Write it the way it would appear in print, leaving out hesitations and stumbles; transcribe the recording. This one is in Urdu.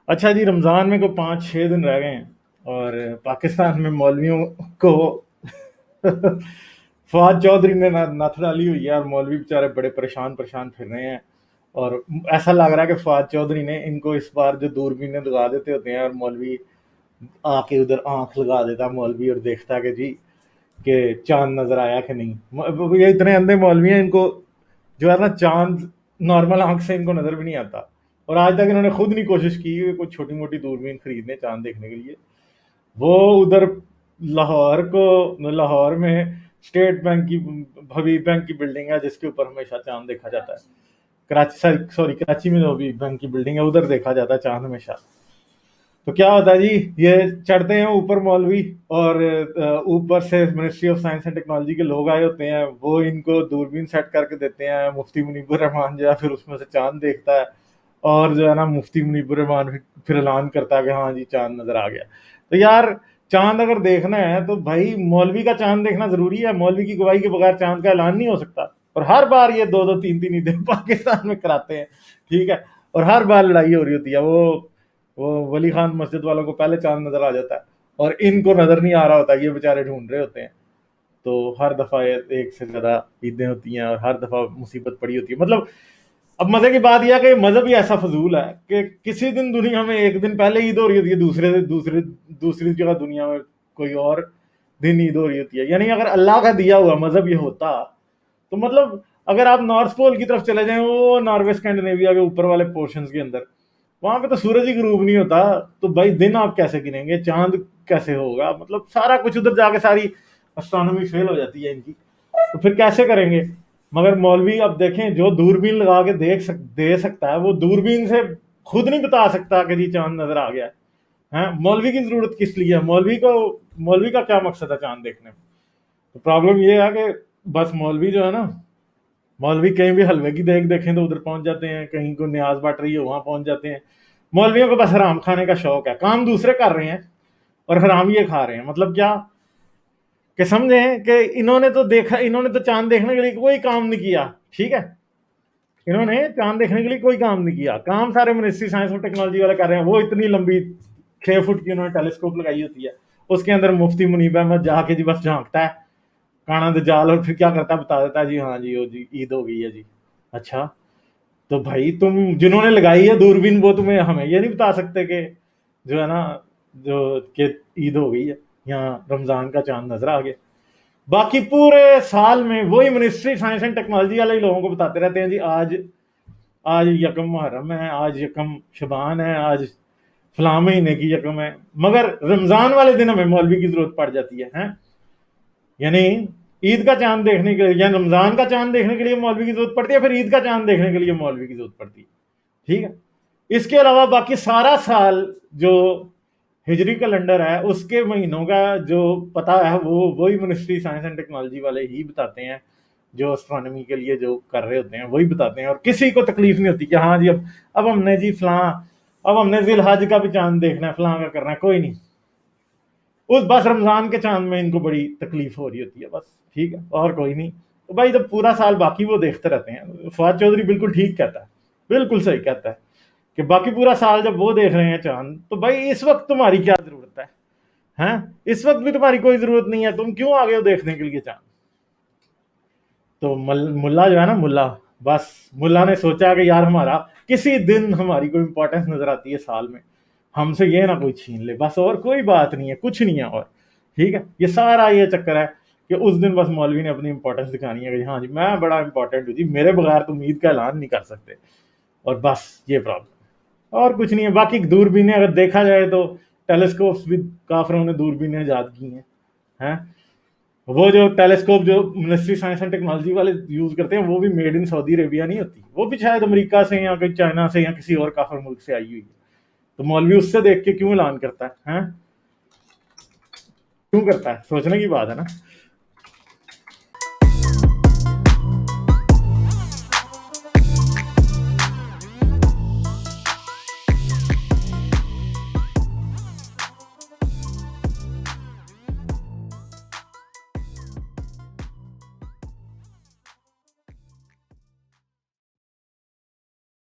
اچھا جی، رمضان میں کو 5-6 دن رہ گئے ہیں اور پاکستان میں مولویوں کو فواد چودھری نے نتھ ڈالی ہوئی ہے اور مولوی بیچارے بڑے پریشان پھر رہے ہیں. اور ایسا لگ رہا ہے کہ فواد چودھری نے ان کو اس بار جو دوربینیں لگا دیتے ہوتے ہیں اور مولوی آ کے ادھر آنکھ لگا دیتا مولوی اور دیکھتا کہ جی کہ چاند نظر آیا کہ نہیں. یہ اتنے اندھے مولوی ہیں، ان کو جو ہے نا چاند نارمل آنکھ سے ان کو نظر بھی نہیں آتا. اور آج تک انہوں نے خود نہیں کوشش کی کہ کوئی چھوٹی موٹی دوربین خریدنے چاند دیکھنے کے لیے. وہ ادھر لاہور میں اسٹیٹ بینک کی حبیب بینک کی بلڈنگ ہے جس کے اوپر ہمیشہ چاند دیکھا جاتا ہے. کراچی میں جو حبیب بینک کی بلڈنگ ہے ادھر دیکھا جاتا ہے چاند ہمیشہ. تو کیا ہوتا ہے جی، یہ چڑھتے ہیں اوپر مولوی اور اوپر سے ministry of science and technology کے لوگ آئے ہوتے ہیں، وہ ان کو دوربین سیٹ کر کے دیتے ہیں. مفتی منیب الرحمان جو ہے پھر اس میں سے چاند دیکھتا ہے اور جو ہے نا مفتی منیب الرحمان پھر اعلان کرتا ہے کہ ہاں جی چاند نظر آ گیا. تو یار چاند اگر دیکھنا ہے تو بھائی مولوی کا چاند دیکھنا ضروری ہے. مولوی کی گواہی کے بغیر چاند کا اعلان نہیں ہو سکتا. اور ہر بار یہ 2-2 3-3 عیدیں پاکستان میں کراتے ہیں، ٹھیک ہے، اور ہر بار لڑائی ہو رہی ہوتی ہے. وہ ولی خان مسجد والوں کو پہلے چاند نظر آ جاتا ہے اور ان کو نظر نہیں آ رہا ہوتا، یہ بیچارے ڈھونڈ رہے ہوتے ہیں. تو ہر دفعہ ایک سے زیادہ عیدیں ہوتی ہیں اور ہر دفعہ مصیبت پڑی ہوتی ہے. مطلب اب مزے کی بات یہ ہے کہ مذہب ہی ایسا فضول ہے کہ کسی دن دنیا میں ایک دن پہلے عید ہو رہی ہوتی ہے، دوسری جگہ دنیا میں کوئی اور دن عید ہو رہی ہوتی ہے. یعنی اگر اللہ کا دیا ہوا مذہب یہ ہوتا تو مطلب اگر آپ نارتھ پول کی طرف چلے جائیں، وہ ناروے اسکینڈینیویا کے اوپر والے پورشنز کے اندر، وہاں پہ تو سورج ہی غروب نہیں ہوتا. تو بھائی دن آپ کیسے گنیں گے، چاند کیسے ہوگا؟ مطلب سارا کچھ ادھر جا کے ساری اسٹرانومی فیل ہو جاتی ہے ان کی. تو پھر کیسے کریں گے؟ مگر مولوی اب دیکھیں، جو دوربین لگا کے دے سکتا ہے وہ دوربین سے خود نہیں بتا سکتا کہ جی چاند نظر آ گیا ہے. مولوی کی ضرورت کس لیے ہے؟ مولوی کا کیا مقصد ہے چاند دیکھنے میں؟ تو پرابلم یہ ہے کہ بس مولوی جو ہے نا، مولوی کہیں بھی حلوے کی دیکھ دیکھیں تو ادھر پہنچ جاتے ہیں، کہیں کو نیاز بٹ رہی ہے وہاں پہنچ جاتے ہیں. مولویوں کو بس حرام کھانے کا شوق ہے، کام دوسرے کر رہے ہیں اور حرام یہ کھا رہے ہیں. مطلب کیا کہ سمجھیں کہ انہوں نے تو چاند دیکھنے کے لیے کوئی کام نہیں کیا، ٹھیک ہے، انہوں نے چاند دیکھنے کے لیے کوئی کام نہیں کیا. کام سارے منسٹری سائنس اور ٹیکنالوجی والے کر رہے ہیں. وہ اتنی لمبی 6 فٹ کی انہوں نے ٹیلیسکوپ لگائی ہوتی ہے، اس کے اندر مفتی منیب احمد جا کے جی بس جھانکتا ہے کانا دجال اور پھر کیا کرتا ہے بتا دیتا ہے جی ہاں جی عید ہو گئی ہے جی. اچھا تو بھائی تم جنہوں نے لگائی ہے دوربین وہ تمہیں ہمیں یہ نہیں بتا سکتے کہ جو ہے نا جو کہ عید ہو گئی ہے، یہاں رمضان کا چاند نظر آ گیا. باقی پورے سال میں وہی منسٹری سائنس اینڈ ٹیکنالوجی والے لوگوں کو بتاتے رہتے ہیں جی آج یکم محرم ہے، آج یکم شبان ہے، آج فلاں مہینے کی یکم ہے. مگر رمضان والے دن ہمیں مولوی کی ضرورت پڑ جاتی ہے. یعنی عید کا چاند دیکھنے کے لیے یا رمضان کا چاند دیکھنے کے لیے مولوی کی ضرورت پڑتی ہے، پھر عید کا چاند دیکھنے کے لیے مولوی کی ضرورت پڑتی ہے، ٹھیک ہے. اس کے علاوہ باقی سارا سال جو ہجری کیلنڈر ہے اس کے مہینوں کا جو پتہ ہے وہی منسٹری سائنس اینڈ ٹیکنالوجی والے ہی بتاتے ہیں، جو اسٹرانومی کے لیے جو کر رہے ہوتے ہیں وہی بتاتے ہیں. اور کسی کو تکلیف نہیں ہوتی کہ ہاں جی اب ہم نے جی فلاں اب ہم نے ذی الحج کا بھی چاند دیکھنا ہے، فلاں کا کرنا ہے. کوئی نہیں، بس رمضان کے چاند میں ان کو بڑی تکلیف ہو رہی ہوتی ہے بس، ٹھیک ہے، اور کوئی نہیں. تو بھائی جب پورا سال باقی وہ دیکھتے رہتے ہیں. فواد چودھری بالکل ٹھیک کہتا ہے، بالکل صحیح کہتا ہے کہ باقی پورا سال جب وہ دیکھ رہے ہیں چاند تو بھائی اس وقت تمہاری کیا ضرورت ہے؟ اس وقت بھی تمہاری کوئی ضرورت نہیں ہے، تم کیوں آگے ہو دیکھنے کے لیے چاند؟ تو ملا جو ہے نا، بس ملا نے سوچا کہ یار ہمارا کسی دن ہماری کوئی امپورٹنس نظر آتی ہے سال میں، ہم سے یہ نہ کوئی چھین لے، بس اور کوئی بات نہیں ہے، کچھ نہیں ہے اور، ٹھیک ہے. یہ سارا یہ چکر ہے کہ اس دن بس مولوی نے اپنی امپورٹنس دکھانی ہے کہ ہاں جی میں بڑا امپورٹنٹ ہوں جی، میرے بغیر تم عید کا اعلان نہیں کر سکتے. اور بس یہ پرابلم اور کچھ نہیں ہے. باقی دوربینیں اگر دیکھا جائے تو ٹیلیسکوپس بھی کافروں نے دوربینیں ایجاد کی ہیں. وہ جو ٹیلیسکوپ جو منسٹری سائنس اینڈ ٹیکنالوجی والے یوز کرتے ہیں وہ بھی میڈ ان سعودی عربیہ نہیں ہوتی، وہ بھی شاید امریکہ سے یا کہیں چائنا سے یا کسی اور کافر ملک سے آئی ہوئی ہے. تو مولوی اس سے دیکھ کے کیوں اعلان کرتا ہے؟ کیوں کرتا ہے؟ سوچنے کی بات ہے نا.